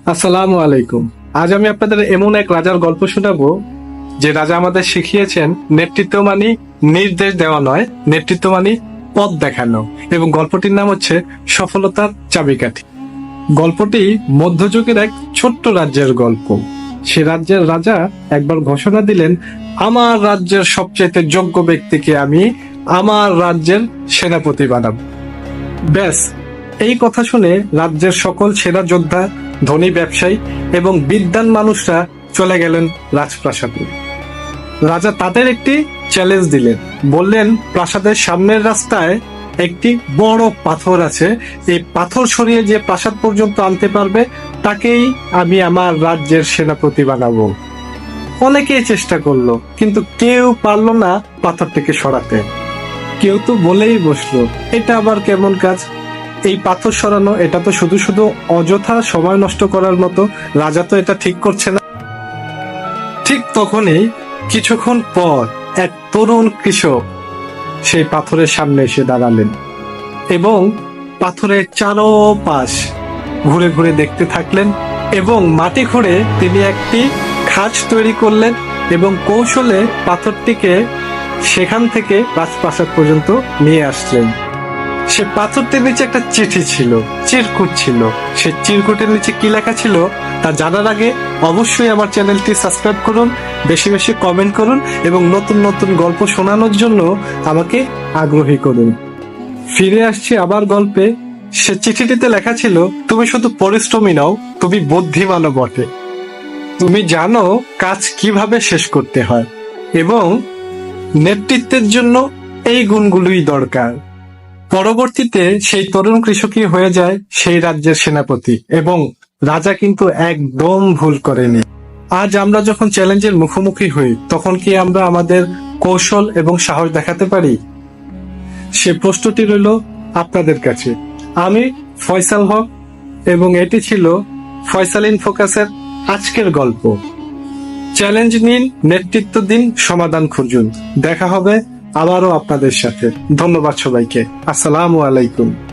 আসসালামু আলাইকুম। আজ আমি আপনাদের এমন এক রাজার গল্প শোনাবো যে রাজা আমাদের শিখিয়েছেন নেতৃত্ব মানে নির্দেশ দেওয়া নয়, নেতৃত্ব মানে পথ দেখানো। এবং গল্পটির নাম হচ্ছে সফলতার চাবিকাঠি। গল্পটি মধ্যযুগের এক ছোট্ট রাজ্যের গল্প। সে রাজ্যের রাজা একবার ঘোষণা দিলেন, আমার রাজ্যের সবচেয়ে যোগ্য ব্যক্তিকে আমি আমার রাজ্যের সেনাপতি বানাবো। ব্যাস, এই কথা শুনে রাজ্যের সকল সেনা যোদ্ধা, ধনী ব্যবসায়ী এবং বিদ্বান মানুষরা চলে গেলেন রাজপ্রাসাদে। রাজা তাদের একটি চ্যালেঞ্জ দিলেন, বললেন, প্রাসাদের সামনের রাস্তায় একটি বড় পাথর আছে, এই পাথর সরিয়ে যে প্রাসাদ পর্যন্ত আনতে পারবে তাকেই আমি আমার রাজ্যের সেনাপতি বানাবো। অনেকেই চেষ্টা করলো, কিন্তু কেউ পারলো না পাথরটিকে সরাতে। কেউ তো বলেই বসলো, এটা আবার কেমন কাজ, এই পাথর সরানো, এটা তো শুধু শুধু অযথা সময় নষ্ট করার মতো, রাজা তো এটা ঠিক করছে না। ঠিক তখনই কিছুক্ষণ পর এক তরুণ কৃষক সেই পাথরের সামনে এসে দাঁড়ালেন এবং পাথরের চারপাশ ঘুরে ঘুরে দেখতে থাকলেন এবং মাটি খুঁড়ে তিনি একটি খাঁজ তৈরি করলেন এবং কৌশলে পাথরটিকে সেখান থেকে রাজপ্রাসাদ পর্যন্ত নিয়ে আসলেন। সে পাথরটির নিচে একটা চিঠি ছিল, চিরকুট ছিল। সে চিরকুটের নিচে কি লেখা ছিল তা জানার আগে অবশ্যই আমার চ্যানেলটি সাবস্ক্রাইব করুন, বেশি বেশি কমেন্ট করুন এবং নতুন নতুন গল্প শোনানোর জন্য আমাকে আগ্রহী করুন। ফিরে আসছি আবার গল্পে। সে চিঠিটিতে লেখা ছিল, তুমি শুধু পরিশ্রমী নও, তুমি বুদ্ধিমানও বটে। তুমি জানো কাজ কিভাবে শেষ করতে হয় এবং নেতৃত্বের জন্য এই গুণগুলোই দরকার। পরবর্তীতে সেই তরুণ কৃষকই হয়ে যায় সেই রাজ্যের সেনাপতি এবং রাজা কিন্তু একদম ভুল করেনি। আজ আমরা যখন চ্যালেঞ্জের মুখোমুখি হই তখন কি আমরা আমাদের কৌশল এবং সাহস দেখাতে পারি? সে প্রশ্নটি রইল আপনাদের কাছে। আমি ফয়সাল হক এবং এটি ছিল ফয়সাল ইন ফোকাসের আজকের গল্প। চ্যালেঞ্জ নিন, নেতৃত্ব দিন, সমাধান খুঁজুন। দেখা হবে আবারও আপনাদের সাথে। ধন্যবাদ সবাইকে। আসসালামু আলাইকুম।